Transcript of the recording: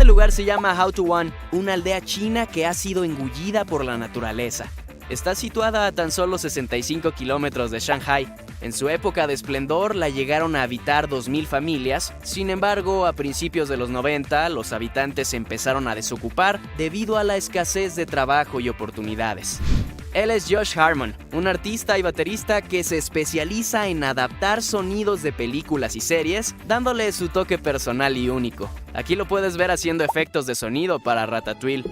Este lugar se llama Haotuan, una aldea china que ha sido engullida por la naturaleza. Está situada a tan solo 65 kilómetros de Shanghai. En su época de esplendor la llegaron a habitar 2.000 familias, sin embargo, a principios de los 90, los habitantes se empezaron a desocupar debido a la escasez de trabajo y oportunidades. Él es Josh Harmon, un artista y baterista que se especializa en adaptar sonidos de películas y series, dándole su toque personal y único. Aquí lo puedes ver haciendo efectos de sonido para Ratatouille.